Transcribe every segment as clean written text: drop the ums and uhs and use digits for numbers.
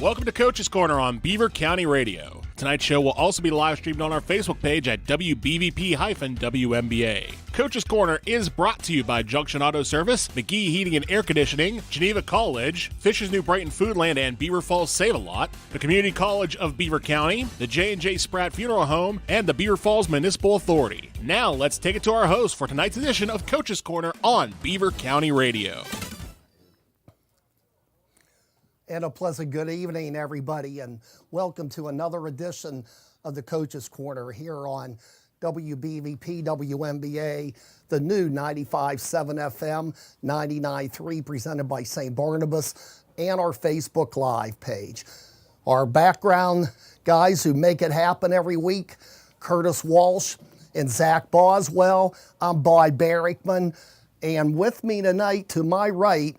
Welcome to Coach's Corner on Beaver County Radio. Tonight's show will also be live streamed on our Facebook page at WBVP-WMBA. Coach's Corner is brought to you by Junction Auto Service, McGee Heating and Air Conditioning, Geneva College, Fishers New Brighton Foodland and Beaver Falls Save-A-Lot, the Community College of Beaver County, the J&J Spratt Funeral Home, and the Beaver Falls Municipal Authority. Now let's take it to our host for tonight's edition of Coach's Corner on Beaver County Radio. And a pleasant good evening, everybody, and welcome to another edition of the Coach's Corner here on WBVP WMBA, the new 95.7 FM, 99.3, presented by St. Barnabas, and our Facebook Live page. Our background guys who make it happen every week, Curtis Walsh and Zach Boswell. I'm Bob Barrickman, and with me tonight, to my right,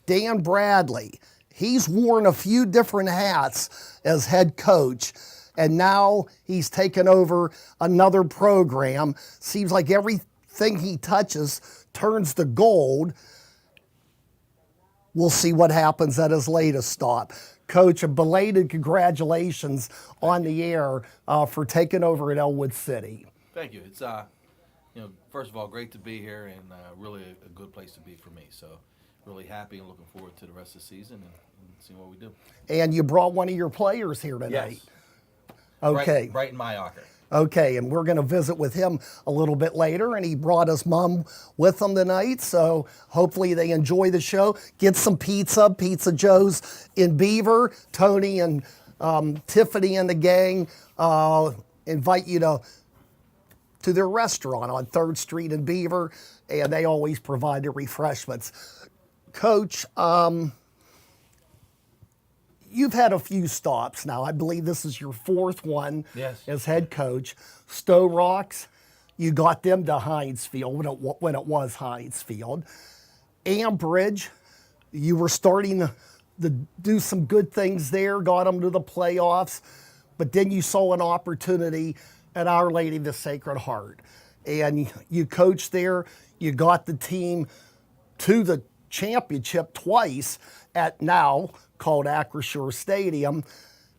Dan Bradley. He's worn a few different hats as head coach, and now he's taken over another program. Seems like everything he touches turns to gold. We'll see what happens at his latest stop. Coach, a belated congratulations on the air for taking over at Ellwood City. Thank you. It's first of all, great to be here and really a good place to be for me. So really happy and looking forward to the rest of the season and seeing what we do. And you brought one of your players here tonight. Yes. Okay. Brighton Mayocker. Okay, and we're going to visit with him a little bit later, and he brought his mom with him tonight, so hopefully they enjoy the show. Get some Pizza Joe's in Beaver. Tony and Tiffany and the gang invite you to their restaurant on 3rd Street in Beaver, and they always provide the refreshments. Coach, you've had a few stops now. I believe this is your 4th one as head coach. Stowe Rocks, you got them to Hinesfield when it was Hinesfield. Ambridge, you were starting to do some good things there, got them to the playoffs, but then you saw an opportunity at Our Lady of the Sacred Heart. And you coached there, you got the team to the championship twice at now called Acrisure Stadium,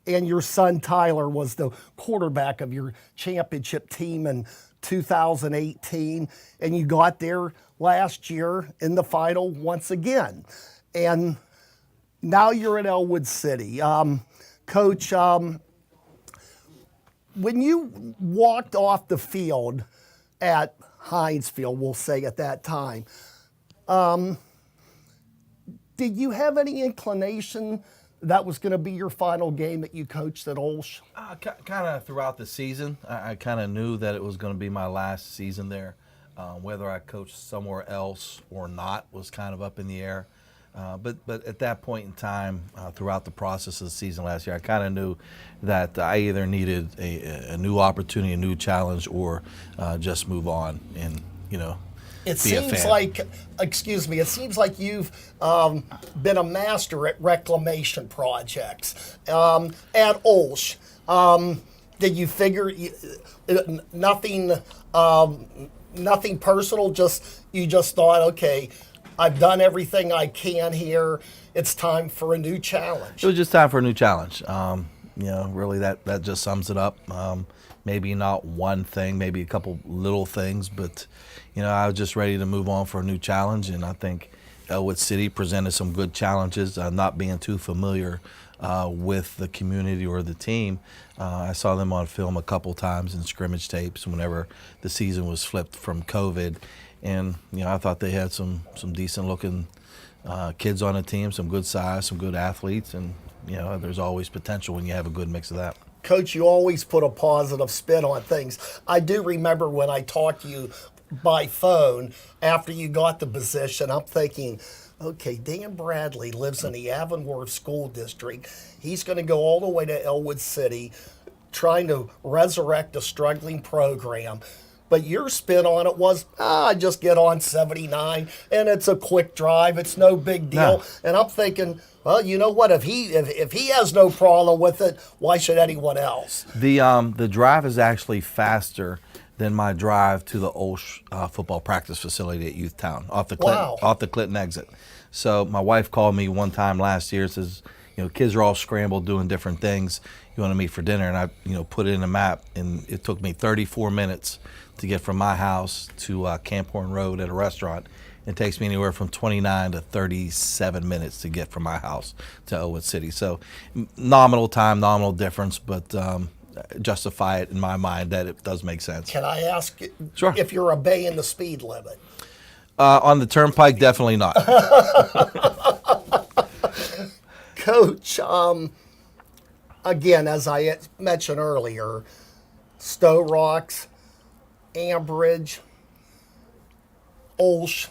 and your son Tyler was the quarterback of your championship team in 2018, and you got there last year in the final once again. And now you're at Ellwood City. Coach, when you walked off the field at Hinesfield, we'll say at that time, did you have any inclination that was going to be your final game that you coached at Olsh? Kind of throughout the season. I kind of knew that it was going to be my last season there. Whether I coached somewhere else or not was kind of up in the air. But at that point in time, throughout the process of the season last year, I kind of knew that I either needed a new opportunity, a new challenge, or just move on and, It seems like you've been a master at reclamation projects. At Olsh, did you figure nothing personal? You just thought, okay, I've done everything I can here. It's time for a new challenge. It was just time for a new challenge. Really that just sums it up. Maybe not one thing, maybe a couple little things, but I was just ready to move on for a new challenge, and I think Ellwood City presented some good challenges, not being too familiar with the community or the team. I saw them on film a couple times in scrimmage tapes whenever the season was flipped from COVID, and I thought they had some decent-looking kids on the team, some good size, some good athletes, and there's always potential when you have a good mix of that. Coach, you always put a positive spin on things. I do remember when I talked to you by phone after you got the position, I'm thinking, okay, Dan Bradley lives in the Avonworth School District. He's going to go all the way to Ellwood City trying to resurrect a struggling program. But your spin on it was, I just get on 79 and it's a quick drive. It's no big deal. No. And I'm thinking, well, you know what? If he has no problem with it, why should anyone else? The drive is actually faster than my drive to the Olsh football practice facility at Youth Town off the Clinton exit. So my wife called me one time last year and says, kids are all scrambled doing different things. You want to meet for dinner, and I put it in a map, and it took me 34 minutes to get from my house to Camp Horn Road at a restaurant. It takes me anywhere from 29 to 37 minutes to get from my house to Ellwood City. So nominal time, nominal difference, but justify it in my mind that it does make sense. Can I ask Sure. if you're obeying the speed limit? On the turnpike, definitely not. Coach, again, as I mentioned earlier, Stowe Rocks, Ambridge, Olsh,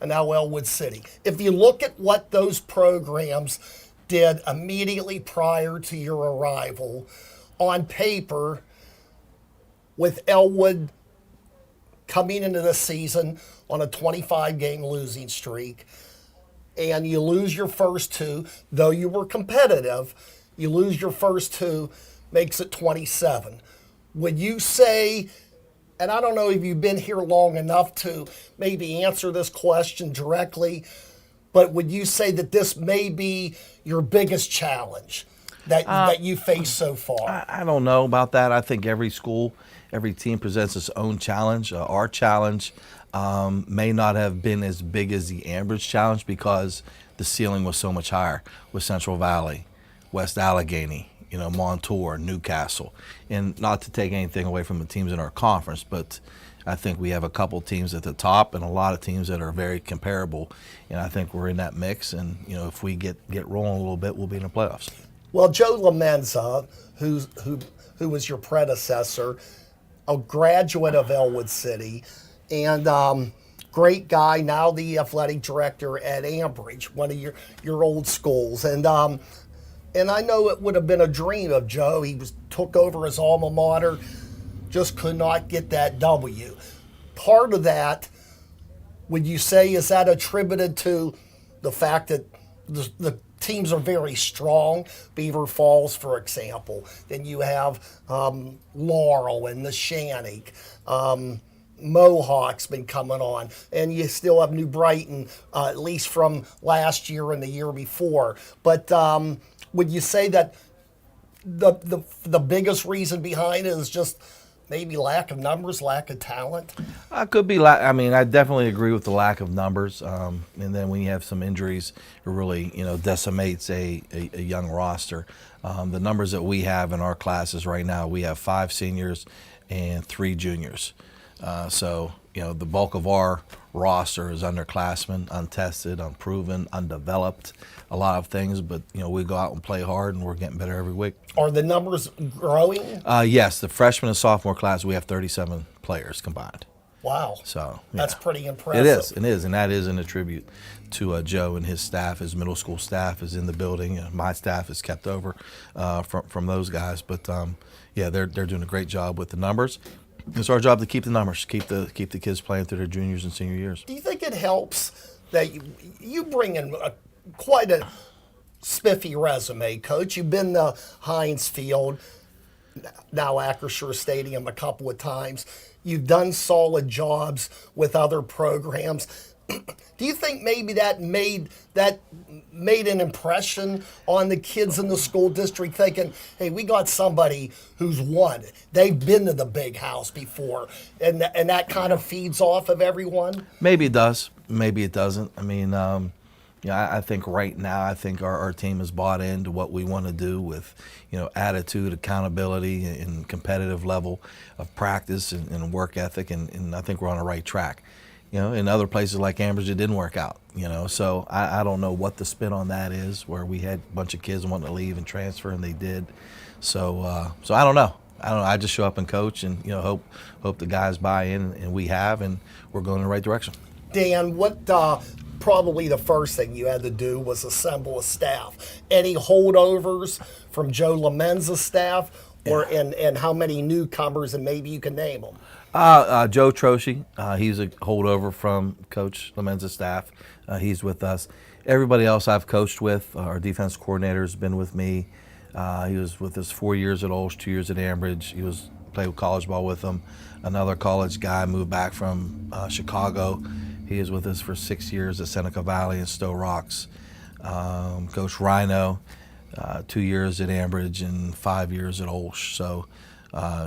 and now Ellwood City. If you look at what those programs did immediately prior to your arrival, on paper, with Ellwood coming into the season on a 25-game losing streak, and you lose your first two, though you were competitive, you lose your first two, makes it 27. Would you say, and I don't know if you've been here long enough to maybe answer this question directly, but would you say that this may be your biggest challenge that you face so far? I don't know about that. I think every school, every team presents its own challenge. Our challenge may not have been as big as the Ambridge challenge because the ceiling was so much higher with Central Valley, West Allegheny, Montour, Newcastle. And not to take anything away from the teams in our conference, but I think we have a couple teams at the top and a lot of teams that are very comparable. And I think we're in that mix. And, if we get rolling a little bit, we'll be in the playoffs. Well, Joe Lamenza, who was your predecessor, a graduate of Ellwood City, and great guy, now the athletic director at Ambridge, one of your old schools. And I know it would have been a dream of Joe. He took over his alma mater, just could not get that W. Part of that, would you say, is that attributed to the fact that the teams are very strong? Beaver Falls, for example. Then you have Laurel and the Shannick. Mohawk's been coming on, and you still have New Brighton, at least from last year and the year before. But would you say that the biggest reason behind it is just maybe lack of numbers, lack of talent? Could be. I definitely agree with the lack of numbers. And then when you have some injuries, it really decimates a young roster. The numbers that we have in our classes right now, we have 5 seniors and 3 juniors. So the bulk of our roster is underclassmen, untested, unproven, undeveloped, a lot of things. But we go out and play hard, and we're getting better every week. Are the numbers growing? Yes, the freshman and sophomore class, we have 37 players combined. Wow. So that's pretty impressive. It is, and that is in a tribute to Joe and his staff. His middle school staff is in the building. My staff is kept over from those guys. But they're doing a great job with the numbers. It's our job to keep the numbers, keep the kids playing through their juniors and senior years. Do you think it helps that you bring in quite a spiffy resume, Coach? You've been to Heinz Field, now Acrisure Stadium, a couple of times. You've done solid jobs with other programs. Do you think maybe that made an impression on the kids in the school district, thinking, hey, we got somebody who's won. They've been to the big house before, and that kind of feeds off of everyone? Maybe it does. Maybe it doesn't. I think right now, our team has bought into what we want to do with, attitude, accountability, and competitive level of practice and work ethic, and I think we're on the right track. In other places like Ambridge, it didn't work out, So I don't know what the spin on that is, where we had a bunch of kids wanting to leave and transfer, and they did. So I don't know. I just show up and coach, and hope the guys buy in, and we have, and we're going in the right direction. Dan, what probably the first thing you had to do was assemble a staff? Any holdovers from Joe Lamenza's staff, and how many newcomers, and maybe you can name them? Joe Troshi, he's a holdover from Coach Lamenza's staff. He's with us. Everybody else I've coached with, our defense coordinator has been with me. He was with us 4 years at Olsh, 2 years at Ambridge. He played college ball with them. Another college guy moved back from Chicago. He is with us for 6 years at Seneca Valley and Stowe Rocks. Coach Rhino, 2 years at Ambridge and 5 years at Olsh. So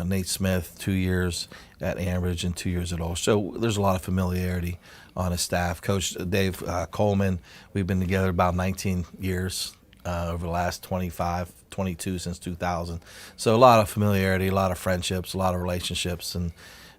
Nate Smith, 2 years at Ambridge and 2 years at Olsh. So there's a lot of familiarity on his staff. Coach Dave Coleman, we've been together about 19 years over the last 22 since 2000. So a lot of familiarity, a lot of friendships, a lot of relationships, and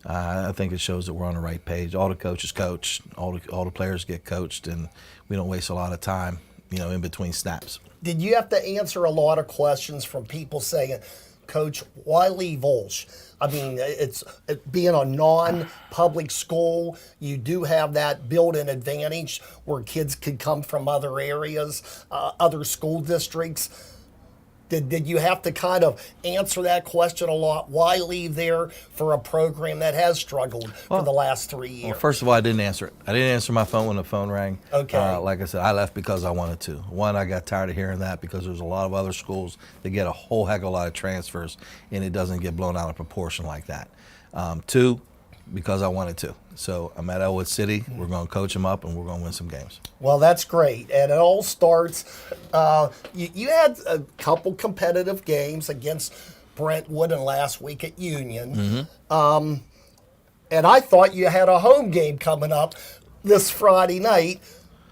I think it shows that we're on the right page. All the coaches coach, all the players get coached, and we don't waste a lot of time, in between snaps. Did you have to answer a lot of questions from people saying, Coach, why leave Olsh? I mean, it being a non-public school, you do have that built-in advantage where kids could come from other areas, other school districts. Did you have to kind of answer that question a lot? Why leave there for a program that has struggled for the last 3 years? Well, first of all, I didn't answer it. I didn't answer my phone when the phone rang. Okay. Like I said, I left because I wanted to. One, I got tired of hearing that because there's a lot of other schools that get a whole heck of a lot of transfers, and it doesn't get blown out of proportion like that. Two, because I wanted to. So I'm at Ellwood City. We're going to coach them up, and we're going to win some games. Well, that's great. And it all starts, you had a couple competitive games against Brentwood and last week at Union. Mm-hmm. And I thought you had a home game coming up this Friday night.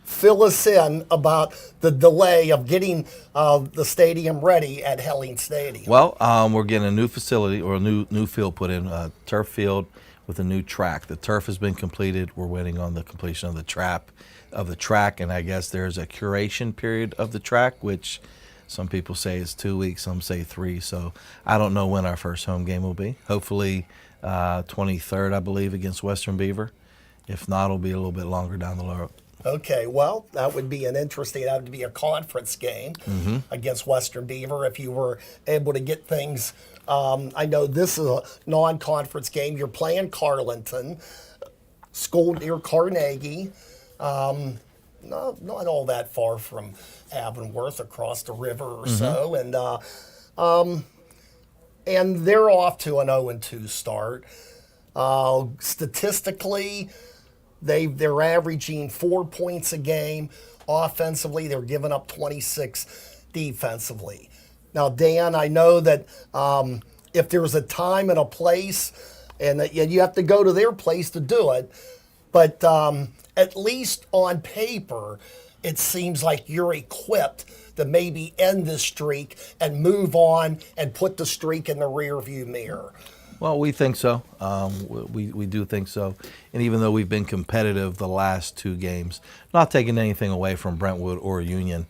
Fill us in about the delay of getting the stadium ready at Helling Stadium. Well, we're getting a new facility or a new field put in, turf field with a new track. The turf has been completed. We're waiting on the completion of the track, and I guess there's a curation period of the track, which some people say is 2 weeks, some say 3. So I don't know when our first home game will be. Hopefully 23rd, I believe, against Western Beaver. If not, it'll be a little bit longer down the road. Okay, well, that would be that would be a conference game against Western Beaver if you were able to get things. I know this is a non-conference game. You're playing Carlinton, school near Carnegie, not all that far from Avonworth, across the river or so, and they're off to an 0-2 start. Statistically, they're averaging 4 points a game. Offensively, they're giving up 26 defensively. Now, Dan, I know that if there's a time and a place, and you have to go to their place to do it, but at least on paper, it seems like you're equipped to maybe end this streak and move on and put the streak in the rearview mirror. Well, we think so. We do think so. And even though we've been competitive the last 2 games, not taking anything away from Brentwood or Union,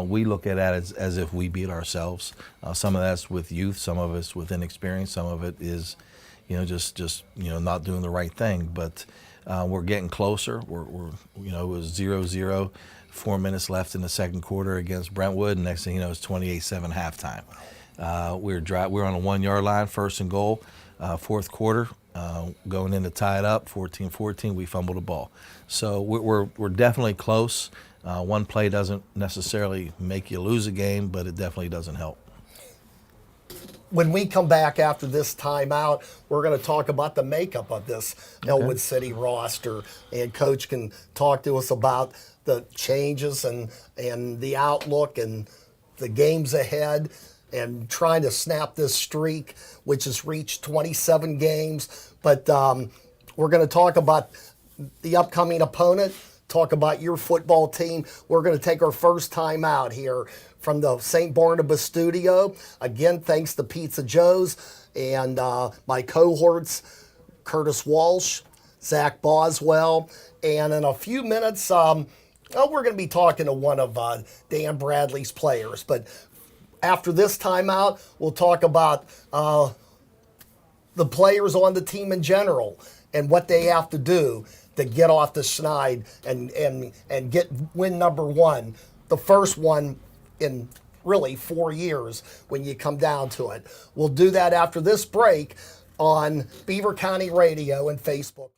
we look at it as if we beat ourselves. Some of that's with youth, some of it's with inexperience, some of it is, just not doing the right thing. But we're getting closer. We're it was 0-0, 4 minutes left in the second quarter against Brentwood, and next thing you know, it's 28-7 halftime. We're on a 1 yard line, first and goal. Fourth quarter, going in to tie it up, 14-14, we fumbled the ball. So we're definitely close. One play doesn't necessarily make you lose a game, but it definitely doesn't help. When we come back after this timeout, we're going to talk about the makeup of this Ellwood City roster, and Coach can talk to us about the changes and the outlook and the games ahead, and trying to snap this streak, which has reached 27 games. But we're going to talk about the upcoming opponent, talk about your football team. We're going to take our first time out here from the St. Barnabas studio. Again, thanks to Pizza Joe's and my cohorts, Curtis Walsh, Zach Boswell. And in a few minutes, we're going to be talking to one of Dan Bradley's players. But after this timeout, we'll talk about the players on the team in general and what they have to do to get off the schneid and get win number 1, the first one in really 4 years when you come down to it. We'll do that after this break on Beaver County Radio and Facebook.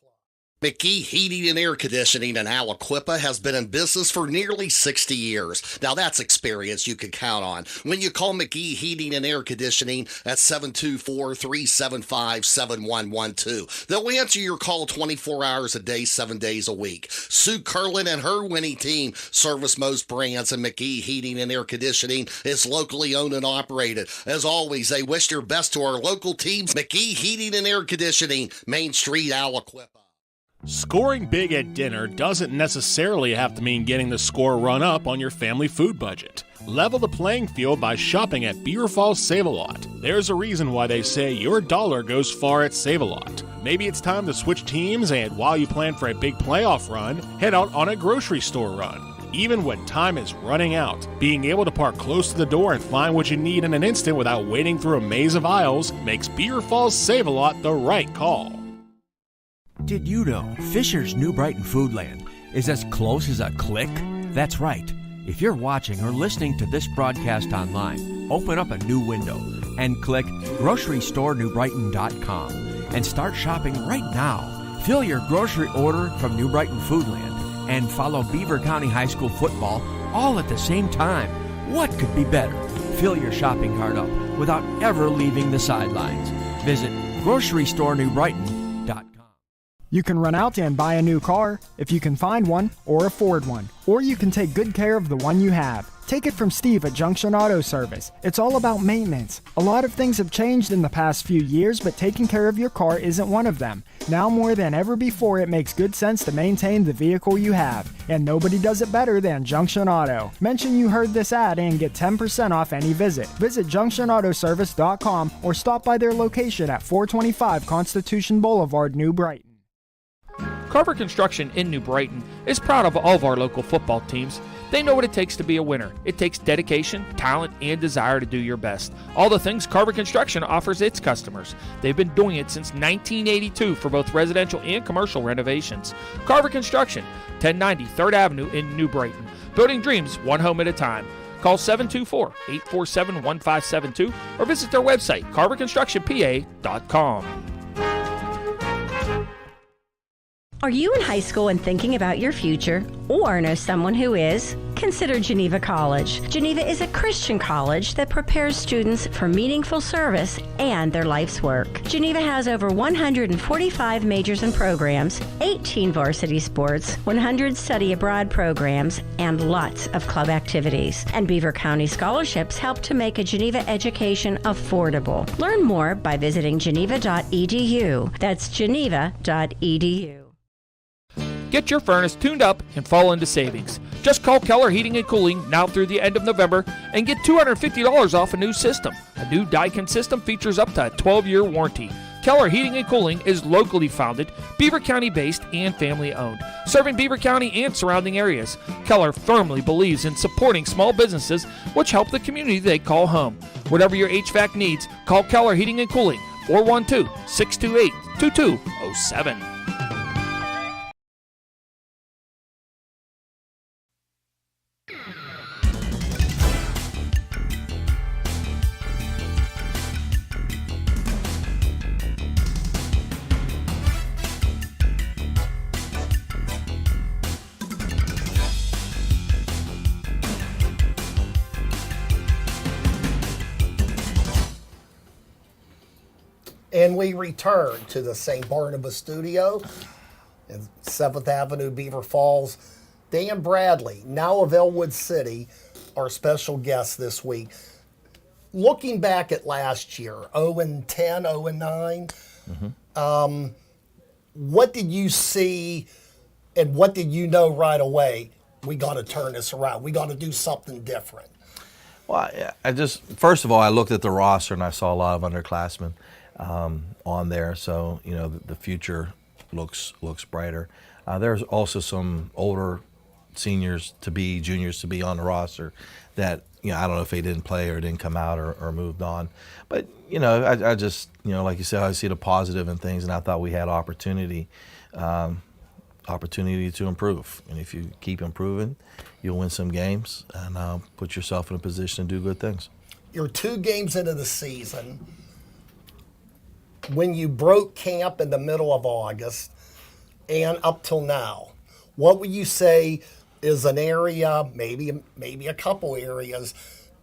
McGee Heating and Air Conditioning in Aliquippa has been in business for nearly 60 years. Now that's experience you can count on. When you call McGee Heating and Air Conditioning at 724-375-7112, they'll answer your call 24 hours a day, 7 days a week. Sue Curlin and her winning team service most brands, and McGee Heating and Air Conditioning is locally owned and operated. As always, they wish their best to our local teams. McGee Heating and Air Conditioning, Main Street, Aliquippa. Scoring big at dinner doesn't necessarily have to mean getting the score run up on your family food budget. Level the playing field by shopping at Beaver Falls Save-A-Lot. There's a reason why they say your dollar goes far at Save-A-Lot. Maybe it's time to switch teams, and while you plan for a big playoff run, head out on a grocery store run. Even when time is running out, being able to park close to the door and find what you need in an instant without wading through a maze of aisles makes Beaver Falls Save-A-Lot the right call. Did you know Fisher's New Brighton Foodland is as close as a click? That's right. If you're watching or listening to this broadcast online, open up a new window and click GroceryStoreNewBrighton.com and start shopping right now. Fill your grocery order from New Brighton Foodland and follow Beaver County High School football all at the same time. What could be better? Fill your shopping cart up without ever leaving the sidelines. Visit GroceryStoreNewBrighton.com. You can run out and buy a new car if you can find one or afford one. Or you can take good care of the one you have. Take it from Steve at Junction Auto Service. It's all about maintenance. A lot of things have changed in the past few years, but taking care of your car isn't one of them. Now more than ever before, it makes good sense to maintain the vehicle you have. And nobody does it better than Junction Auto. Mention you heard this ad and get 10% off any visit. Visit junctionautoservice.com or stop by their location at 425 Constitution Boulevard, New Brighton. Carver Construction in New Brighton is proud of all of our local football teams. They know what it takes to be a winner. It takes dedication, talent, and desire to do your best. All the things Carver Construction offers its customers. They've been doing it since 1982 for both residential and commercial renovations. Carver Construction, 1090 3rd Avenue in New Brighton. Building dreams one home at a time. Call 724-847-1572 or visit their website, carverconstructionpa.com. Are you in high school and thinking about your future, or know someone who is? Consider Geneva College. Geneva is a Christian college that prepares students for meaningful service and their life's work. Geneva has over 145 majors and programs, 18 varsity sports, 100 study abroad programs, and lots of club activities. And Beaver County scholarships help to make a Geneva education affordable. Learn more by visiting geneva.edu. That's geneva.edu. Get your furnace tuned up and fall into savings. Just call Keller Heating and Cooling now through the end of November and get $250 off a new system. A new Daikin system features up to a 12-year warranty. Keller Heating and Cooling is locally founded, Beaver County based, and family owned, serving Beaver County and surrounding areas. Keller firmly believes in supporting small businesses which help the community they call home. Whatever your HVAC needs, call Keller Heating and Cooling, 412-628-2207. And we return to the St. Barnabas studio in 7th Avenue, Beaver Falls. Dan Bradley, now of Ellwood City, our special guest this week. Looking back at last year, 0-10, 0-9, what did you see and what did you know right away? We got to turn this around. We got to do something different. Well, first of all, I looked at the roster and I saw a lot of underclassmen on there, so the future looks brighter. There's also some older juniors to be on the roster that I don't know if they didn't play or didn't come out or moved on, but I just like you said, I see the positive in things, and I thought we had opportunity to improve, and if you keep improving, you'll win some games and put yourself in a position to do good things. You're 2 games into the season. When you broke camp in the middle of August, and up till now, what would you say is an area, maybe a couple areas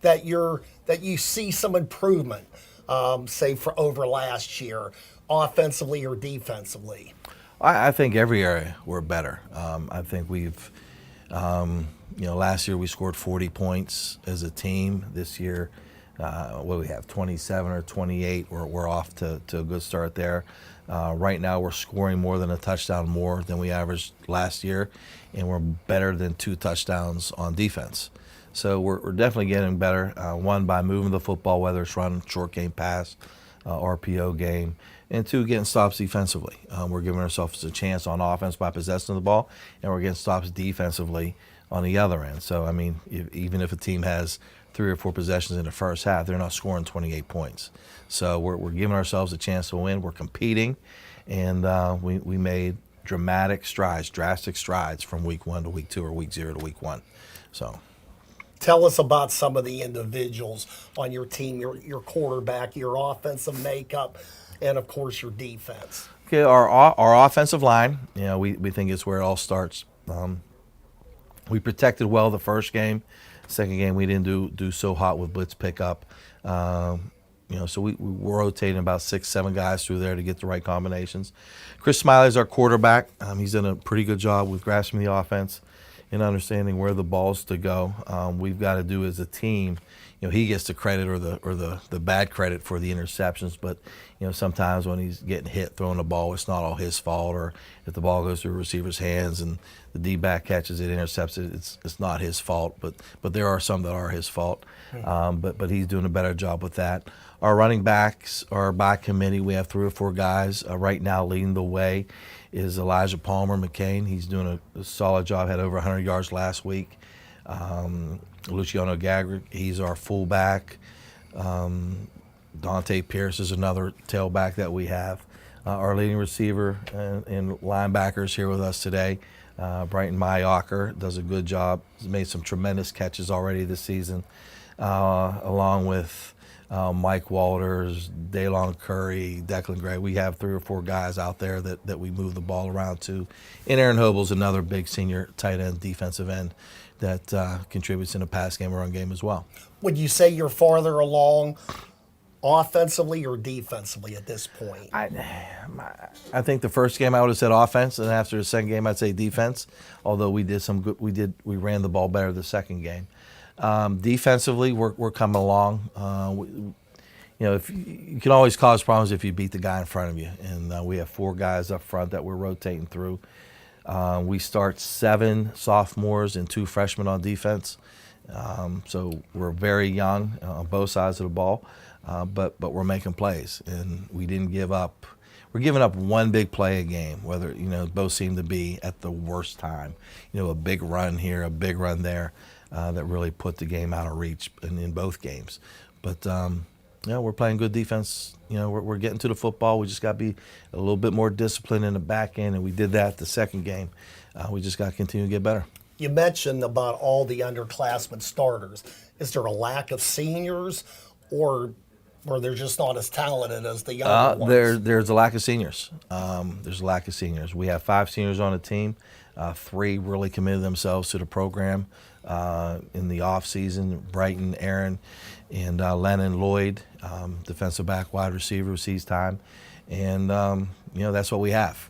that you see some improvement, say for over last year, offensively or defensively? I think every area we're better. I think we've, last year we scored 40 points as a team. This year, what do we have, 27 or 28? We're off to a good start there. Right now we're scoring more than a touchdown more than we averaged last year, and we're better than 2 touchdowns on defense. So we're definitely getting better, one, by moving the football, whether it's run, short game pass, RPO game, and 2, getting stops defensively. We're giving ourselves a chance on offense by possessing the ball, and we're getting stops defensively on the other end. So, I mean, even if a team has 3 or 4 possessions in the first half, they're not scoring 28 points. So we're giving ourselves a chance to win. We're competing, and we made drastic strides from week 1 to week 2 or week 0 to week 1. So, tell us about some of the individuals on your team, your quarterback, your offensive makeup, and of course your defense. Okay, our offensive line, we think it's where it all starts. We protected well the first game. Second game, we didn't do so hot with blitz pickup. So we were rotating about 6-7 guys through there to get the right combinations. Chris Smiley's our quarterback. He's done a pretty good job with grasping the offense and understanding where the ball's to go. We've got to do as a team. He gets the credit or the bad credit for the interceptions, but sometimes when he's getting hit throwing the ball, it's not all his fault. Or if the ball goes through a receiver's hands and the D-back catches it, intercepts it, it's not his fault. But there are some that are his fault. But he's doing a better job with that. Our running backs are by committee. We have 3 or 4 guys right now leading the way. Is Elijah Palmer McCain. He's doing a solid job. Had over 100 yards last week. Luciano Gagrick, he's our fullback. Dante Pierce is another tailback that we have. Our leading receiver and linebackers here with us today. Brighton Mayocker does a good job. He's made some tremendous catches already this season, along with Mike Walters, Daylon Curry, Declan Gray. We have 3 or 4 guys out there that we move the ball around to. And Aaron Hobel's another big senior tight end, defensive end that contributes in the pass game or run game as well. Would you say you're farther along offensively or defensively at this point? I think the first game I would have said offense, and after the second game I'd say defense. Although we did some good, we ran the ball better the second game. Defensively, we're coming along. If you can always cause problems if you beat the guy in front of you, and we have 4 guys up front that we're rotating through. We start 7 sophomores and 2 freshmen on defense, so we're very young on both sides of the ball, but we're making plays, and we didn't give up. We're giving up 1 big play a game, whether both seem to be at the worst time. A big run here, a big run there, that really put the game out of reach in both games. But we're playing good defense. We're getting to the football. We just got to be a little bit more disciplined in the back end, and we did that the second game. We just got to continue to get better. You mentioned about all the underclassmen starters. Is there a lack of seniors, or they're just not as talented as the younger ones? There's a lack of seniors. There's a lack of seniors. We have 5 seniors on the team. 3 really committed themselves to the program in the off season. Brighton, Aaron, and Lennon Lloyd, defensive back, wide receiver, sees time, and that's what we have.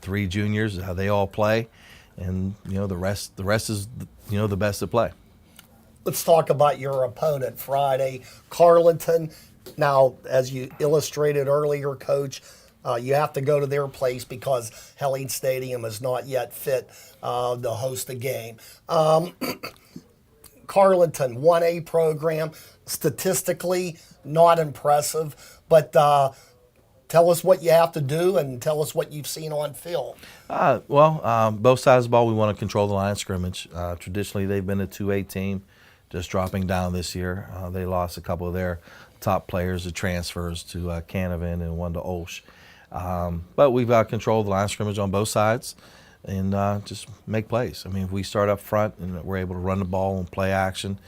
3 juniors, they all play, and the rest is the best to play. Let's talk about your opponent Friday, Carleton. Now, as you illustrated earlier, Coach, you have to go to their place because Helene Stadium is not yet fit to host a game. Carleton, 1A program, statistically not impressive, but tell us what you have to do and tell us what you've seen on film. Both sides of the ball, we want to control the line of scrimmage. Traditionally, they've been a 2A team, just dropping down this year. They lost a couple of their top players to transfers to Canavan and one to Olsh. But we've got control of the line of scrimmage on both sides and just make plays. I mean, if we start up front and we're able to run the ball and play action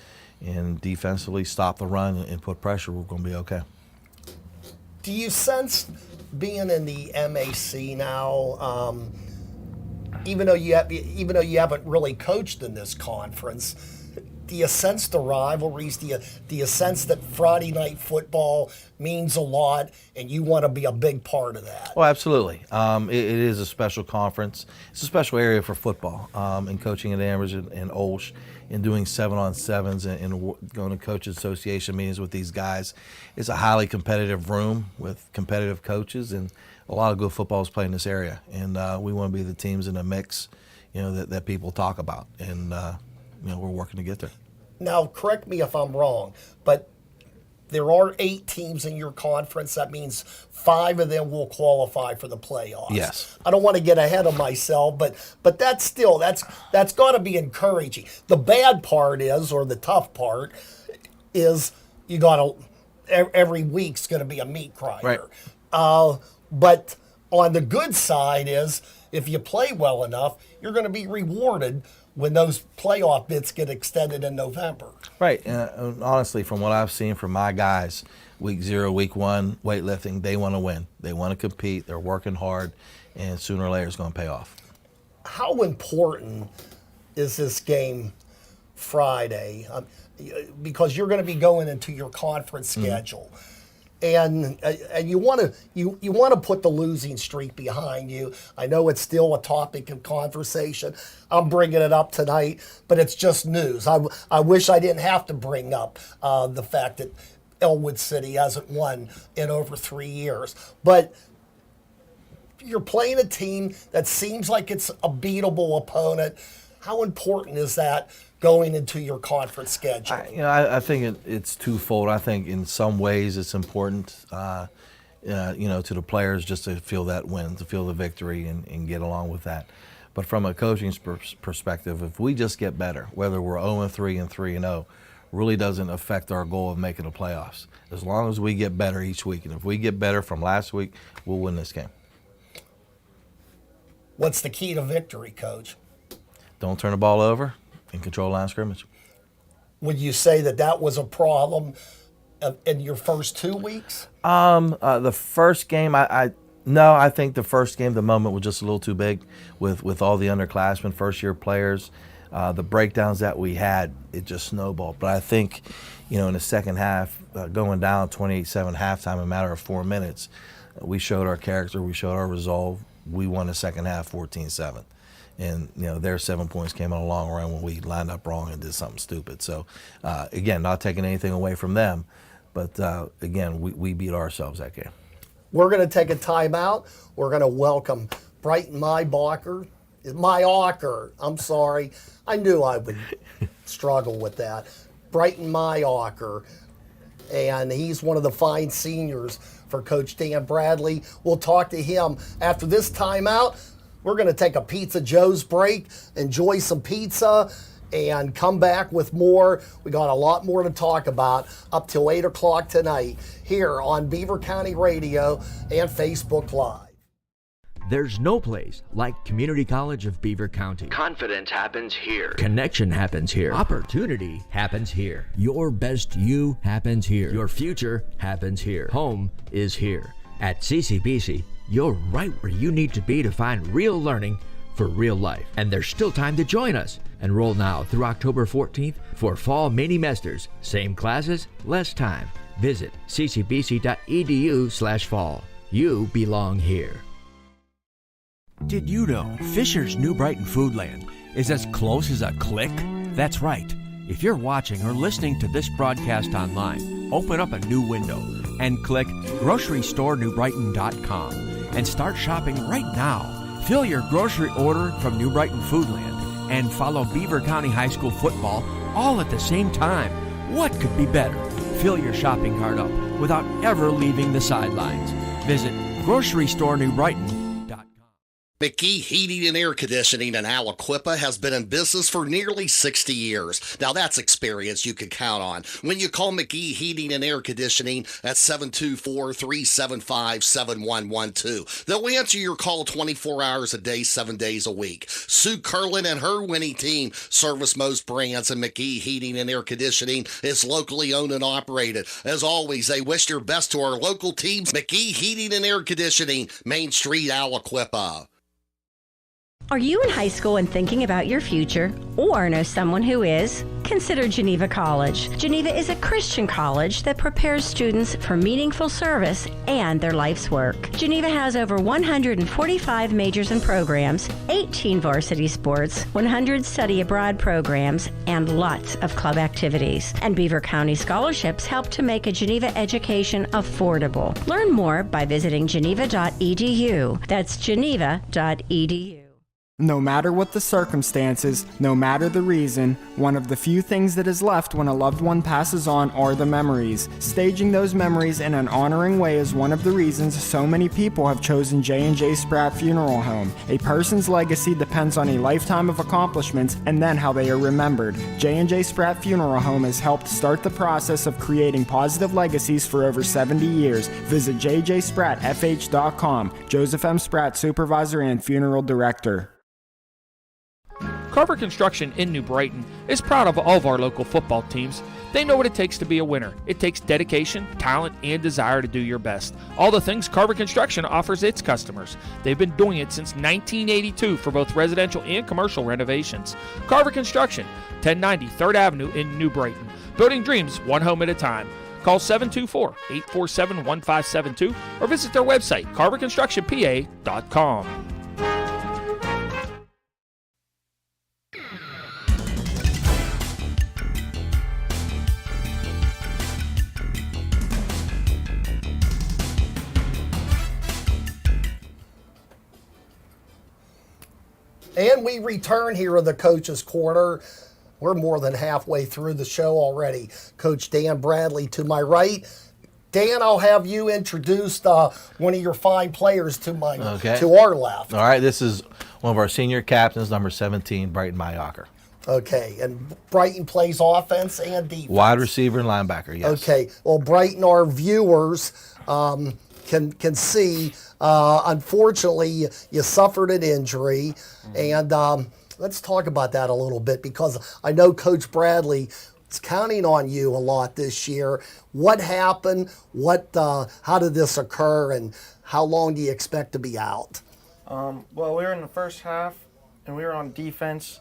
and defensively stop the run and put pressure, we're going to be okay. Do you sense, being in the MAC now, even though you haven't really coached in this conference, do you sense the rivalries? Do you sense that Friday night football means a lot, and you want to be a big part of that? Oh, absolutely. It is a special conference. It's a special area for football. And coaching at Amherst and Olsh, and doing 7-on-7s and going to coaches association meetings with these guys. It's a highly competitive room with competitive coaches, and a lot of good football is played in this area. And we want to be the teams in the mix, that people talk about. And we're working to get there. Now, correct me if I'm wrong, but there are 8 teams in your conference. That means 5 of them will qualify for the playoffs. Yes. I don't want to get ahead of myself, but that's got to be encouraging. The bad part is, or the tough part is, you got to every week's going to be a meat grinder. Right. But on the good side is, if you play well enough, you're going to be rewarded when those playoff bits get extended in November. Right. Honestly, from what I've seen from my guys, week 0, week 1, weightlifting, they want to win. They want to compete. They're working hard, and sooner or later it's going to pay off. How important is this game Friday? Because you're going to be going into your conference schedule. And you want to put the losing streak behind you. I know it's still a topic of conversation. I'm bringing it up tonight, but it's just news. I wish I didn't have to bring up the fact that Ellwood City hasn't won in over 3 years. But you're playing a team that seems like it's a beatable opponent. How important is that going into your conference schedule? I think it's twofold. I think in some ways it's important, to the players just to feel that win, to feel the victory and get along with that. But from a coaching perspective, if we just get better, whether we're 0-3 and 3-0, really doesn't affect our goal of making the playoffs. As long as we get better each week, and if we get better from last week, we'll win this game. What's the key to victory, Coach? Don't turn the ball over and control line of scrimmage. Would you say that was a problem in your first 2 weeks? The first game, I think the first game, the moment was just a little too big with all the underclassmen, first-year players. The breakdowns that we had, it just snowballed. But I think, in the second half, going down 28-7 halftime in a matter of 4 minutes, we showed our character, we showed our resolve. We won the second half 14-7. And, their 7 points came on a long run when we lined up wrong and did something stupid. So, again, not taking anything away from them, but, again, we beat ourselves that game. We're going to take a timeout. We're going to welcome Brighton Mayocker. I'm sorry. I knew I would struggle with that. Brighton Mayocker. And he's one of the fine seniors for Coach Dan Bradley. We'll talk to him after this timeout. We're going to take a Pizza Joe's break, enjoy some pizza, and come back with more. We got a lot more to talk about up till 8 o'clock tonight here on Beaver County Radio and Facebook Live. There's no place like Community College of Beaver County. Confidence happens here. Connection happens here. Opportunity happens here. Your best you happens here. Your future happens here. Home is here. At CCBC, you're right where you need to be to find real learning for real life. And there's still time to join us. Enroll now through October 14th for fall mini-mesters. Same classes, less time. Visit ccbc.edu/fall. You belong here. Did you know Fisher's New Brighton Foodland is as close as a click? That's right. If you're watching or listening to this broadcast online, open up a new window and click GroceryStoreNewBrighton.com and start shopping right now. Fill your grocery order from New Brighton Foodland and follow Beaver County High School football all at the same time. What could be better? Fill your shopping cart up without ever leaving the sidelines. Visit GroceryStoreNewBrighton.com. McGee Heating and Air Conditioning in Aliquippa has been in business for nearly 60 years. Now that's experience you can count on when you call McGee Heating and Air Conditioning at 724-375-7112. They'll answer your call 24 hours a day, 7 days a week. Sue Curlin and her winning team service most brands, and McGee Heating and Air Conditioning is locally owned and operated. As always, they wish their best to our local teams. McGee Heating and Air Conditioning, Main Street, Aliquippa. Are you in high school and thinking about your future or know someone who is? Consider Geneva College. Geneva is a Christian college that prepares students for meaningful service and their life's work. Geneva has over 145 majors and programs, 18 varsity sports, 100 study abroad programs, and lots of club activities. And Beaver County scholarships help to make a Geneva education affordable. Learn more by visiting geneva.edu. That's geneva.edu. No matter what the circumstances, no matter the reason, one of the few things that is left when a loved one passes on are the memories. Staging those memories in an honoring way is one of the reasons so many people have chosen J&J Spratt Funeral Home. A person's legacy depends on a lifetime of accomplishments and then how they are remembered. J&J Spratt Funeral Home has helped start the process of creating positive legacies for over 70 years. Visit jjsprattfh.com. Joseph M. Spratt, Supervisor and Funeral Director. Carver Construction in New Brighton is proud of all of our local football teams. They know what it takes to be a winner. It takes dedication, talent, and desire to do your best. All the things Carver Construction offers its customers. They've been doing it since 1982 for both residential and commercial renovations. Carver Construction, 1090 3rd Avenue in New Brighton. Building dreams one home at a time. Call 724-847-1572 or visit their website, carverconstructionpa.com. And we return here in the Coach's Corner. We're more than halfway through the show already. Coach Dan Bradley to my right. Dan, I'll have you introduce one of your fine players to our left. All right, this is one of our senior captains, number 17, Brighton Mayaker. Okay, and Brighton plays offense and defense. Wide receiver and linebacker, yes. Okay, well, Brighton, our viewers can see, unfortunately, you suffered an injury, and let's talk about that a little bit because I know Coach Bradley is counting on you a lot this year. What happened? How did this occur, and how long do you expect to be out? Well, we were in the first half, and we were on defense,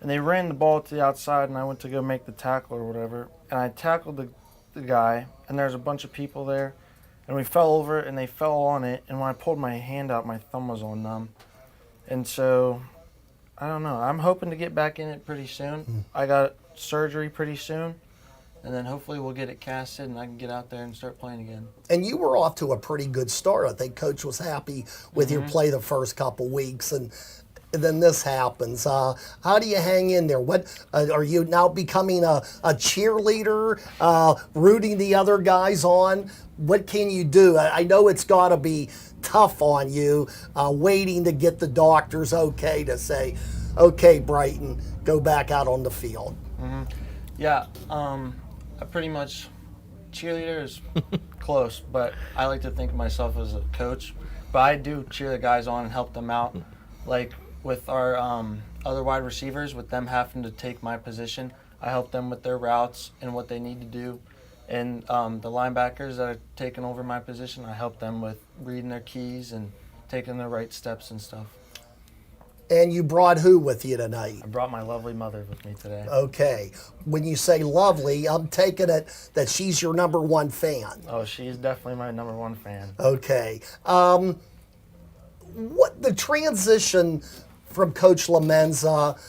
and they ran the ball to the outside, and I went to go make the tackle or whatever, and I tackled the guy, and there's a bunch of people there, and we fell over, and they fell on it, and when I pulled my hand out, my thumb was all numb. And so, I don't know. I'm hoping to get back in it pretty soon. I got surgery pretty soon, and then hopefully we'll get it casted, and I can get out there and start playing again. And you were off to a pretty good start. I think Coach was happy with your play the first couple weeks, and then this happens. How do you hang in there? What are you now becoming a cheerleader, rooting the other guys on? What can you do? I know it's got to be tough on you, waiting to get the doctors okay to say, okay, Brighton, go back out on the field. Yeah, I pretty much, cheerleader is close, but I like to think of myself as a coach. But I do cheer the guys on and help them out. Like with our other wide receivers, with them having to take my position, I help them with their routes and what they need to do. And the linebackers that are taking over my position, I help them with reading their keys and taking the right steps and stuff. And you brought who with you tonight? I brought my lovely mother with me today. Okay. When you say lovely, I'm taking it that she's your number one fan. Oh, she's definitely my number one fan. Okay. What the transition from Coach Lamenza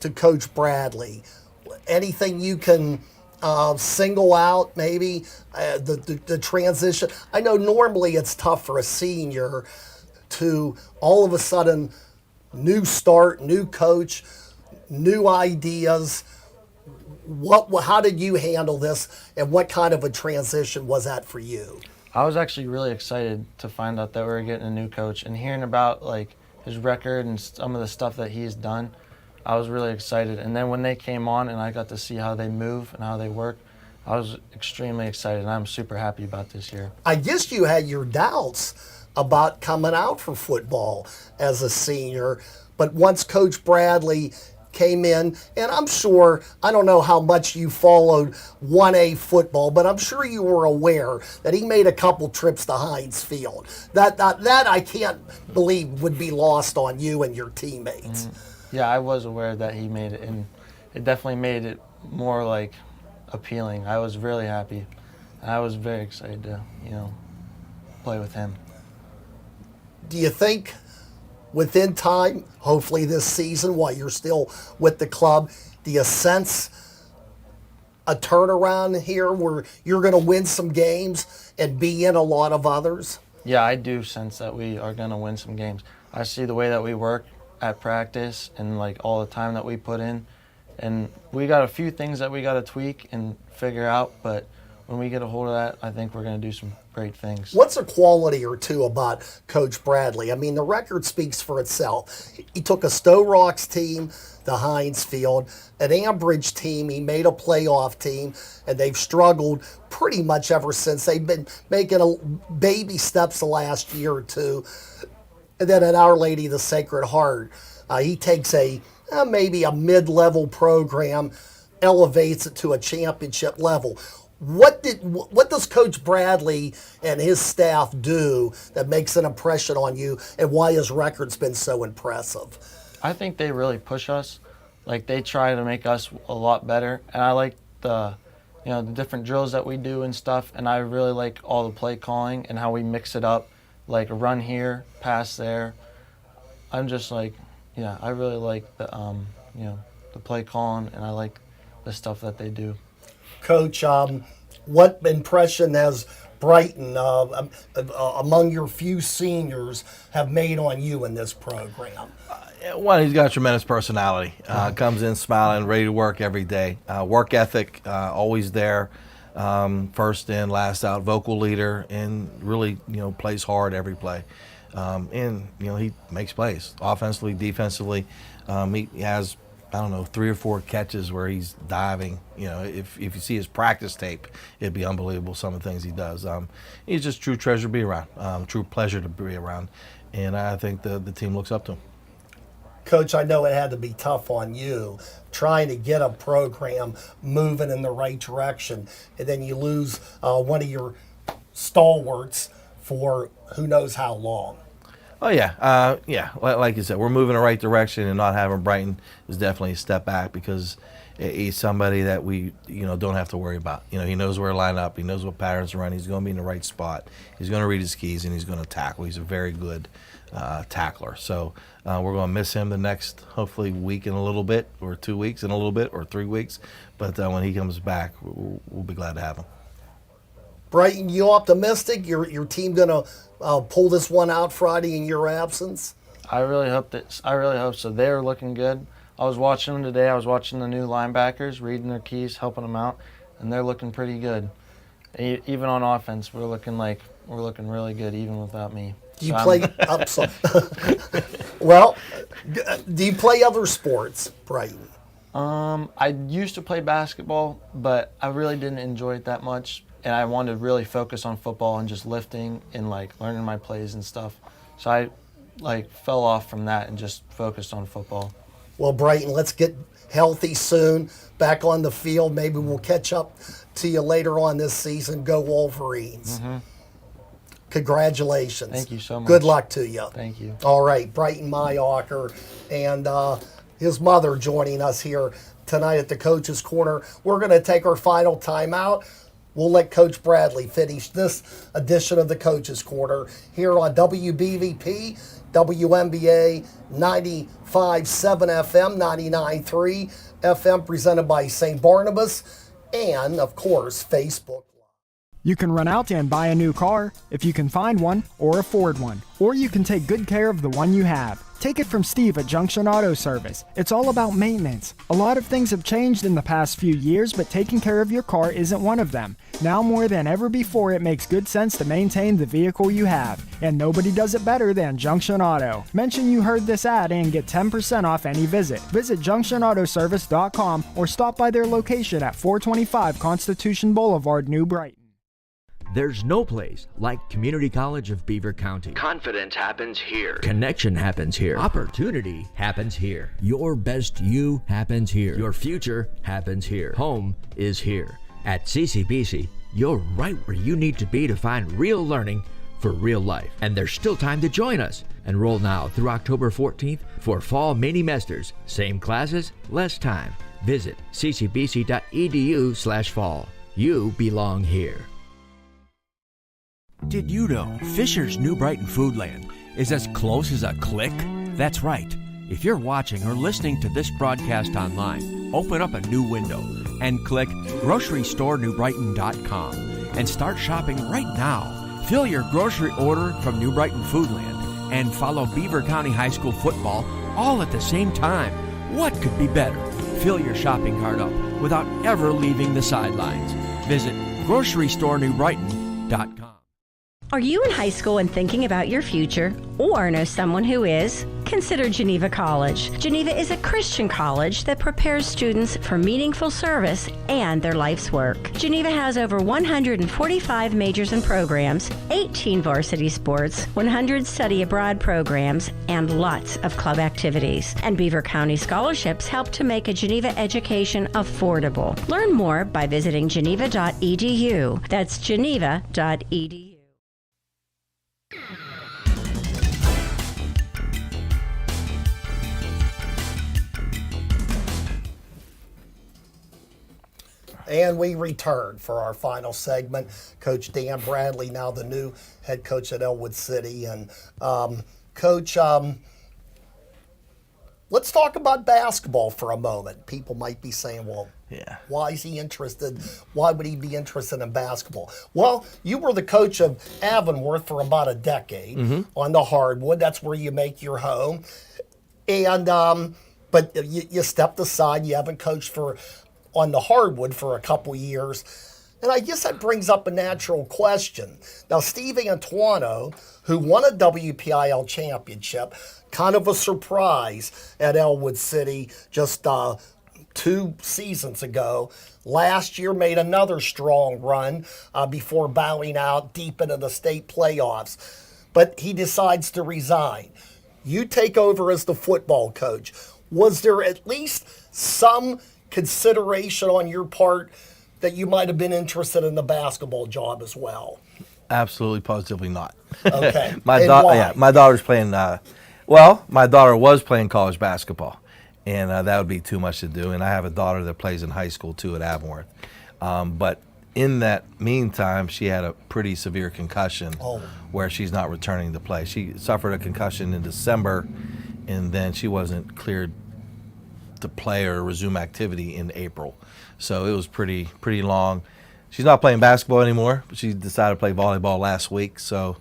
to Coach Bradley? Anything you can single out, maybe the transition? I know normally it's tough for a senior to all of a sudden new start, new coach, new ideas. How did you handle this, and what kind of a transition was that for you? I was actually really excited to find out that we were getting a new coach, and hearing about like his record and some of the stuff that he's done, I was really excited. And then when they came on and I got to see how they move and how they work, I was extremely excited, and I'm super happy about this year. I guess you had your doubts about coming out for football as a senior, but once Coach Bradley came in, and I'm sure, I don't know how much you followed 1A football, but I'm sure you were aware that he made a couple trips to Heinz Field. That I can't believe would be lost on you and your teammates. Yeah, I was aware that he made it, and it definitely made it more like appealing. I was really happy, and I was very excited to, play with him. Do you think within time, hopefully this season, while you're still with the club, do you sense a turnaround here where you're going to win some games and be in a lot of others? Yeah, I do sense that we are going to win some games. I see the way that we work at practice and all the time that we put in, and we got a few things that we got to tweak and figure out, but when we get a hold of that, I think we're going to do some great things. What's a quality or two about Coach Bradley? I mean, the record speaks for itself. He took a Stowe Rocks team to Heinz Field, an Ambridge team. He made a playoff team, and they've struggled pretty much ever since. They've been making baby steps the last year or two. And then at Our Lady of the Sacred Heart, he takes maybe a mid-level program, elevates it to a championship level. What does Coach Bradley and his staff do that makes an impression on you, and why his record's been so impressive? I think they really push us. They try to make us a lot better, and I like the different drills that we do and stuff, and I really like all the play calling and how we mix it up, like a run here, pass there. I'm just I really like the play calling, and I like the stuff that they do. Coach, what impression has Brighton, among your few seniors, have made on you in this program? One, he's got a tremendous personality. Comes in smiling, ready to work every day. Work ethic, always there. First in, last out, vocal leader, and really, plays hard every play. And he makes plays, offensively, defensively. He has, 3 or 4 catches where he's diving. If you see his practice tape, it'd be unbelievable some of the things he does. He's just true treasure to be around, true pleasure to be around, and I think the team looks up to him. Coach, I know it had to be tough on you trying to get a program moving in the right direction, and then you lose one of your stalwarts for who knows how long. Oh, yeah. Like you said, we're moving in the right direction, and not having Brighton is definitely a step back because he's somebody that we, don't have to worry about. He knows where to line up. He knows what patterns to run. He's going to be in the right spot. He's going to read his keys, and he's going to tackle. He's a very good tackler. So we're going to miss him the next, hopefully, week and a little bit, or 2 weeks and a little bit, or 3 weeks. But when he comes back, we'll be glad to have him. Brighton, you optimistic? Your team going to pull this one out Friday in your absence? I really hope so. They are looking good. I was watching them today. I was watching the new linebackers, reading their keys, helping them out, and they're looking pretty good. Even on offense, we're looking really good, even without me. Do you play? Well, do you play other sports, Brighton? I used to play basketball, but I really didn't enjoy it that much. And I wanted to really focus on football and just lifting and learning my plays and stuff. So I fell off from that and just focused on football. Well, Brighton, let's get healthy soon, back on the field. Maybe we'll catch up to you later on this season. Go Wolverines. Mm-hmm. Congratulations. Thank you so much. Good luck to you. Thank you. All right, Brighton Mayocker and his mother joining us here tonight at the Coach's Corner. We're going to take our final timeout. We'll let Coach Bradley finish this edition of the Coach's Corner here on WBVP, WNBA 95.7 FM, 99.3 FM, presented by St. Barnabas, and, of course, Facebook. You can run out and buy a new car if you can find one or afford one, or you can take good care of the one you have. Take it from Steve at Junction Auto Service. It's all about maintenance. A lot of things have changed in the past few years, but taking care of your car isn't one of them. Now more than ever before, it makes good sense to maintain the vehicle you have. And nobody does it better than Junction Auto. Mention you heard this ad and get 10% off any visit. Visit junctionautoservice.com or stop by their location at 425 Constitution Boulevard, New Brighton. There's no place like Community College of Beaver County. Confidence happens here. Connection happens here. Opportunity happens here. Your best you happens here. Your future happens here. Home is here. At CCBC, you're right where you need to be to find real learning for real life. And there's still time to join us. Enroll now through October 14th for fall mini-mesters. Same classes, less time. Visit ccbc.edu/fall. You belong here. Did you know Fisher's New Brighton Foodland is as close as a click? That's right. If you're watching or listening to this broadcast online, open up a new window and click grocerystorenewbrighton.com and start shopping right now. Fill your grocery order from New Brighton Foodland and follow Beaver County High School football all at the same time. What could be better? Fill your shopping cart up without ever leaving the sidelines. Visit grocerystorenewbrighton.com. Are you in high school and thinking about your future or know someone who is? Consider Geneva College. Geneva is a Christian college that prepares students for meaningful service and their life's work. Geneva has over 145 majors and programs, 18 varsity sports, 100 study abroad programs, and lots of club activities. And Beaver County scholarships help to make a Geneva education affordable. Learn more by visiting geneva.edu. That's geneva.edu. And we return for our final segment. Coach Dan Bradley, now the new head coach at Ellwood City. And Coach, let's talk about basketball for a moment. People might be saying, well, why is he interested? Why would he be interested in basketball? Well, you were the coach of Avonworth for about a decade on the hardwood. That's where you make your home. And but you stepped aside. You haven't coached on the hardwood for a couple years. And I guess that brings up a natural question. Now, Steve Antuono, who won a WPIL championship, kind of a surprise at Ellwood City just 2 seasons ago. Last year made another strong run before bowing out deep into the state playoffs. But he decides to resign. You take over as the football coach. Was there at least some consideration on your part that you might have been interested in the basketball job as well? Absolutely, positively not. Okay. My daughter's playing. My daughter was playing college basketball, and that would be too much to do. And I have a daughter that plays in high school too at Avonworth. But in that meantime, she had a pretty severe concussion where she's not returning to play. She suffered a concussion in December, and then she wasn't cleared to play or resume activity in April. So it was pretty long. She's not playing basketball anymore, but she decided to play volleyball last week. So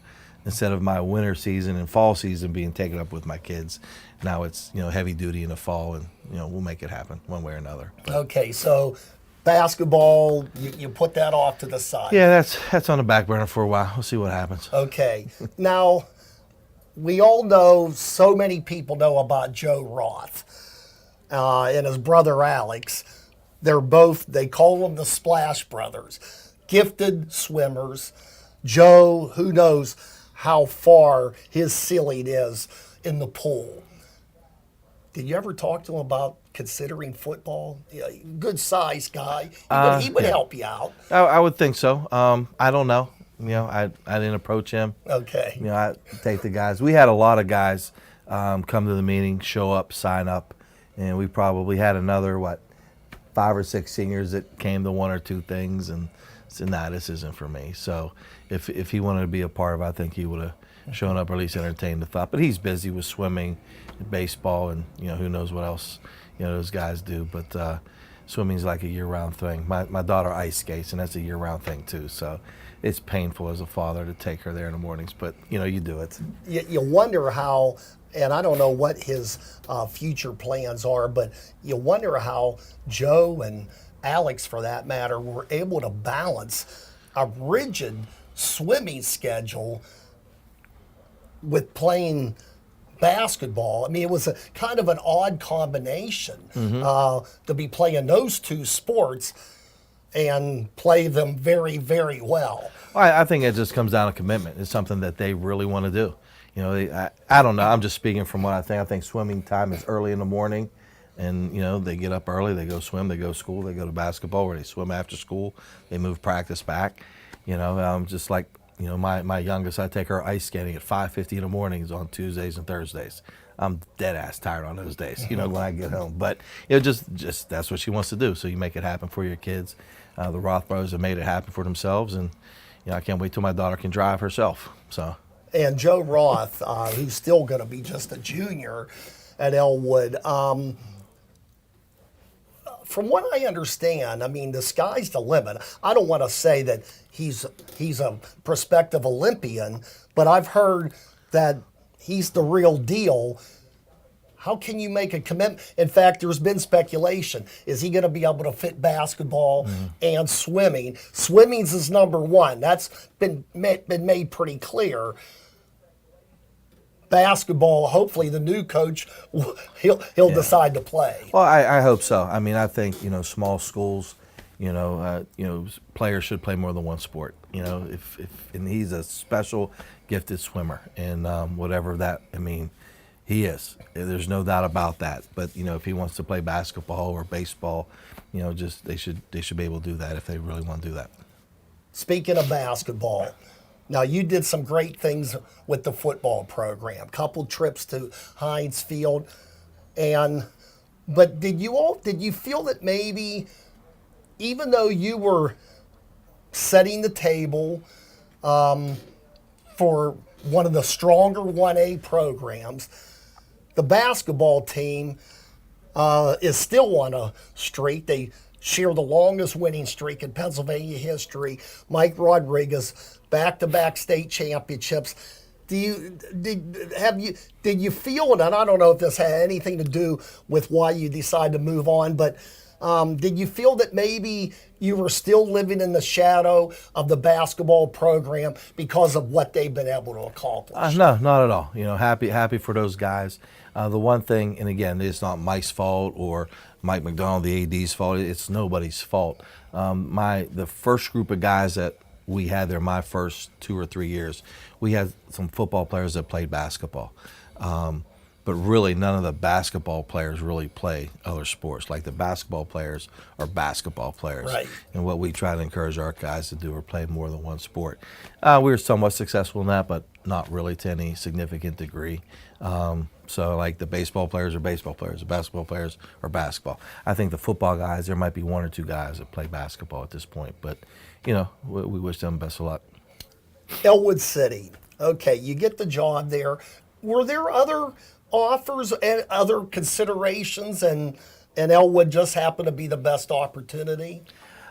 instead of my winter season and fall season being taken up with my kids, now it's heavy duty in the fall, and we'll make it happen one way or another. Okay, so basketball, you put that off to the side. Yeah, that's on the back burner for a while. We'll see what happens. Okay. Now, we all know, so many people know about Joe Roth and his brother Alex. They call them the Splash Brothers. Gifted swimmers. Joe, who knows how far his ceiling is in the pool. Did you ever talk to him about considering football? Good size guy. He would help you out. I would think so. I don't know. I didn't approach him. Okay. I take the guys. We had a lot of guys come to the meeting, show up, sign up, and we probably had another 5 or 6 seniors that came to 1 or 2 things and said, "Nah, this isn't for me." So if he wanted to be a part of it, I think he would have shown up or at least entertained the thought. But he's busy with swimming, baseball, and who knows what else those guys do. But swimming's like a year-round thing. My daughter ice skates, and that's a year-round thing too. So it's painful as a father to take her there in the mornings, but you do it. You wonder how, and I don't know what his future plans are, but you wonder how Joe and Alex, for that matter, were able to balance a rigid swimming schedule with playing basketball. I mean, it was a kind of an odd combination to be playing those 2 sports. and play them very, very well. I think it just comes down to commitment. It's something that they really want to do. You know, I don't know. I'm just speaking from what I think. I think swimming time is early in the morning, and you know they get up early. They go swim. They go to school. They go to basketball, or they swim after school. They move practice back. You know, just like my youngest, I take her ice skating at 5:50 in the mornings on Tuesdays and Thursdays. I'm dead ass tired on those days, when I get home. But just that's what she wants to do. So you make it happen for your kids. The Roth brothers have made it happen for themselves, and I can't wait till my daughter can drive herself. So. And Joe Roth, who's still going to be just a junior at Ellwood. From what I understand, I mean, the sky's the limit. I don't want to say that he's a prospective Olympian, but I've heard that he's the real deal. How can you make a commitment? In fact, there's been speculation. Is he going to be able to fit basketball and swimming? Swimming's his number one. That's been made pretty clear. Basketball, hopefully the new coach, he'll decide to play. Well, I hope so. I mean, I think, small schools, players should play more than one sport. And he's a special, gifted swimmer, and whatever that, he is. There's no doubt about that. But if he wants to play basketball or baseball, they should be able to do that if they really want to do that. Speaking of basketball, now you did some great things with the football program. Couple trips to Heinz Field, but did you feel that maybe, even though you were setting the table for one of the stronger 1A programs, the basketball team is still on a streak. They share the longest winning streak in Pennsylvania history. Mike Rodriguez, back-to-back state championships. Did you feel, and I don't know if this had anything to do with why you decided to move on, but did you feel that maybe you were still living in the shadow of the basketball program because of what they've been able to accomplish? No, not at all. Happy for those guys. The one thing, and again, it's not Mike's fault or Mike McDonald, the AD's fault. It's nobody's fault. The first group of guys that we had there, my first 2 or 3 years, we had some football players that played basketball. But really, none of the basketball players really play other sports. Like the basketball players are basketball players. Right. And what we try to encourage our guys to do are play more than one sport. We were somewhat successful in that, but not really to any significant degree. So like the baseball players are baseball players, the basketball players are basketball. I think the football guys, there might be 1 or 2 guys that play basketball at this point. But, we wish them best of luck. Ellwood City. Okay, you get the job there. Were there other offers and other considerations, and Ellwood just happened to be the best opportunity?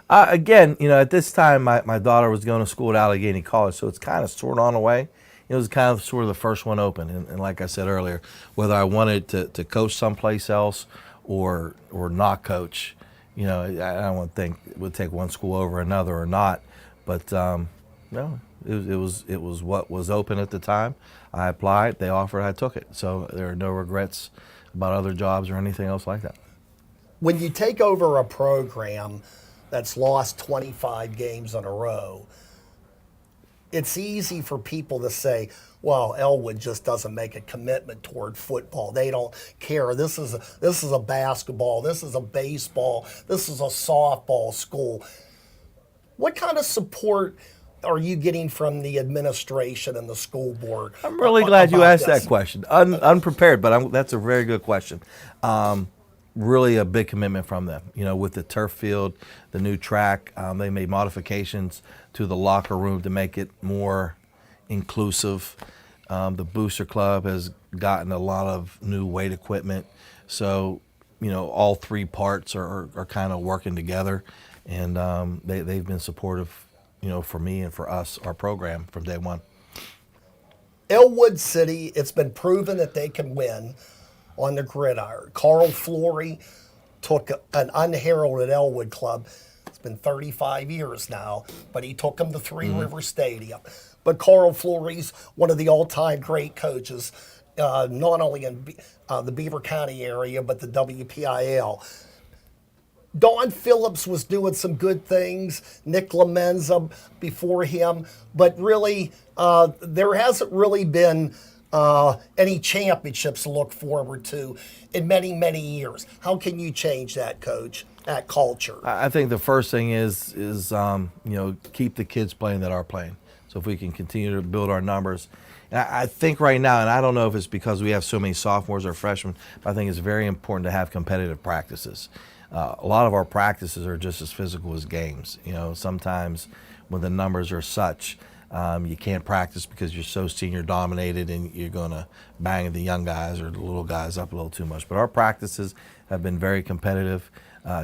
Again, at this time, my daughter was going to school at Allegheny College, so it's kind of sort of on the way. It was kind of sort of the first one open, and like I said earlier, whether I wanted to coach someplace else or not coach, I don't think it would take one school over another or not, but no, it was what was open at the time. I applied, they offered, I took it. So there are no regrets about other jobs or anything else like that. When you take over a program that's lost 25 games in a row, it's easy for people to say, well, Ellwood just doesn't make a commitment toward football. They don't care. This is a basketball. This is a baseball. This is a softball school. What kind of support are you getting from the administration and the school board? I'm really glad you asked that question. Unprepared, but that's a very good question. Really a big commitment from them. With the turf field, the new track, they made modifications to the locker room to make it more inclusive. The Booster Club has gotten a lot of new weight equipment. So, all 3 parts are kind of working together. And they've been supportive, for me and for us, our program from day one. Ellwood City, it's been proven that they can win on the gridiron. Carl Flory took an unheralded Ellwood club. It's been 35 years now, but he took them to Three River Stadium. But Carl Flory's one of the all-time great coaches, not only in the Beaver County area, but the WPIL. Don Phillips was doing some good things, Nick Lamenza before him, but really there hasn't really been any championships to look forward to in many, many years. How can you change that, Coach, that culture? I think the first thing is keep the kids playing that are playing. So if we can continue to build our numbers. And I think right now, and I don't know if it's because we have so many sophomores or freshmen, but I think it's very important to have competitive practices. A lot of our practices are just as physical as games. Sometimes when the numbers are such, you can't practice because you're so senior dominated and you're going to bang the young guys or the little guys up a little too much. But our practices have been very competitive,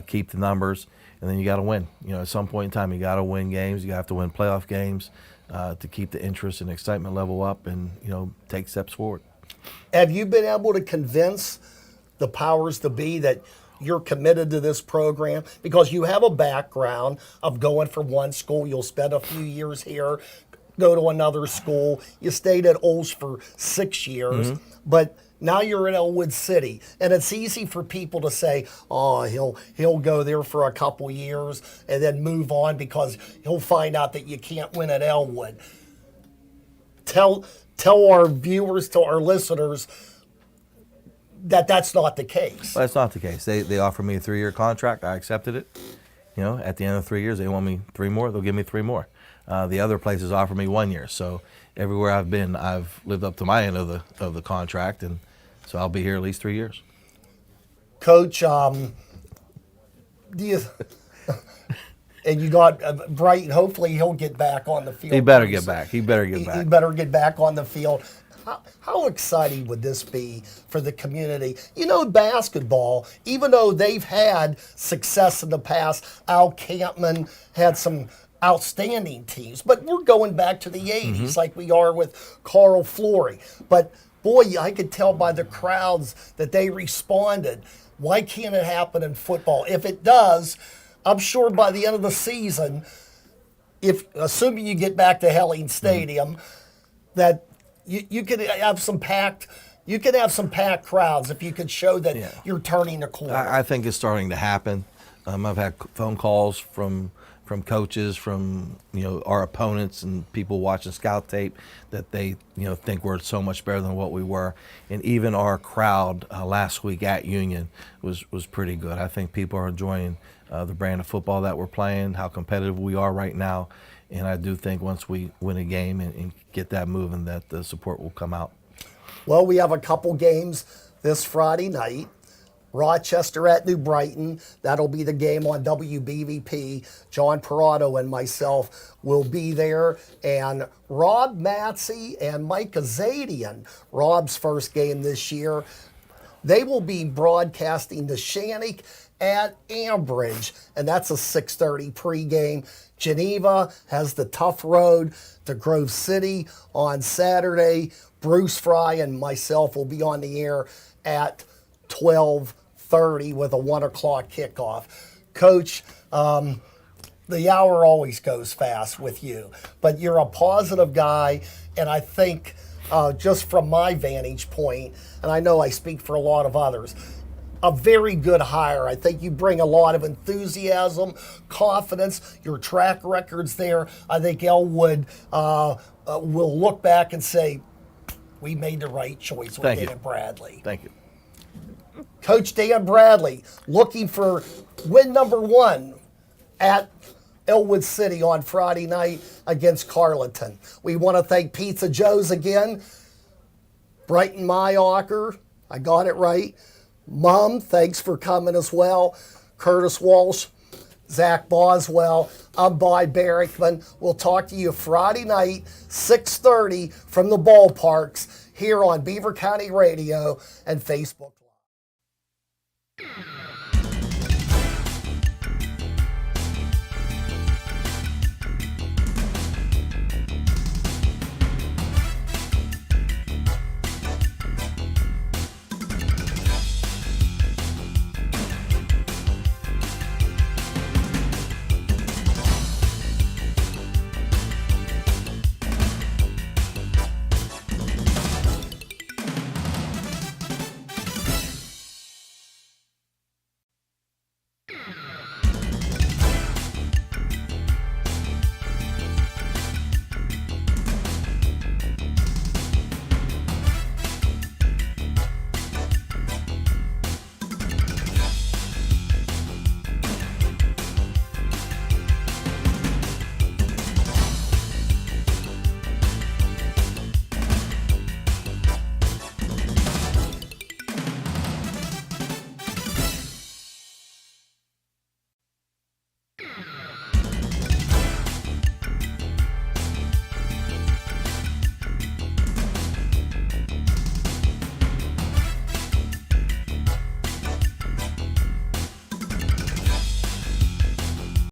keep the numbers, and then you got to win. At some point in time, you got to win games. You have to win playoff games to keep the interest and excitement level up and, take steps forward. Have you been able to convince the powers to be that you're committed to this program? Because you have a background of going from one school, you'll spend a few years here, go to another school. You stayed at Olds for 6 years, but now you're in Ellwood City, and it's easy for people to say, "Oh, he'll go there for a couple years and then move on because he'll find out that you can't win at Ellwood." Tell our viewers, to our listeners, that that's not the case. Well, that's not the case. They offered me a 3-year contract. I accepted it. At the end of 3 years, they want me 3 more. They'll give me 3 more. The other places offer me 1 year. So everywhere I've been, I've lived up to my end of the contract, and so I'll be here at least 3 years. Coach, do you? And you got Brighton. Hopefully, he'll get back on the field. He better get back. He better get back. He better get back on the field. How exciting would this be for the community? Basketball, even though they've had success in the past, Al Campman had some outstanding teams, but we're going back to the 80s like we are with Carl Flory. But boy, I could tell by the crowds that they responded. Why can't it happen in football? If it does, I'm sure by the end of the season, assuming you get back to Helene Stadium, that you could have some packed. You could have some packed crowds if you could show that you're turning the corner. I think it's starting to happen. I've had phone calls from coaches, from our opponents, and people watching scout tape that they think we're so much better than what we were. And even our crowd last week at Union was pretty good. I think people are enjoying the brand of football that we're playing, how competitive we are right now. And I do think once we win a game and get that moving, that the support will come out. Well, we have a couple games this Friday night. Rochester at New Brighton. That'll be the game on WBVP. John Perrotto and myself will be there. And Rob Matsey and Mike Azadian, Rob's first game this year, they will be broadcasting the Shannick at Ambridge, and that's a 6:30 pregame. Geneva has the tough road to Grove City on Saturday. Bruce Fry and myself will be on the air at 12:30 with a 1 o'clock kickoff. Coach, the hour always goes fast with you, but you're a positive guy, and I think just from my vantage point, and I know I speak for a lot of others, a very good hire. I think you bring a lot of enthusiasm, confidence, your track record's there. I think Ellwood will look back and say, we made the right choice with Dan Bradley. Thank you. Coach Dan Bradley looking for win number 1 at Ellwood City on Friday night against Carleton. We want to thank Pizza Joe's again. Brighton Mayocker, I got it right. Mom, thanks for coming as well. Curtis Walsh, Zach Boswell. I'm Bob Barrickman. We'll talk to you Friday night, 6:30 from the ballparks here on Beaver County Radio and Facebook Live.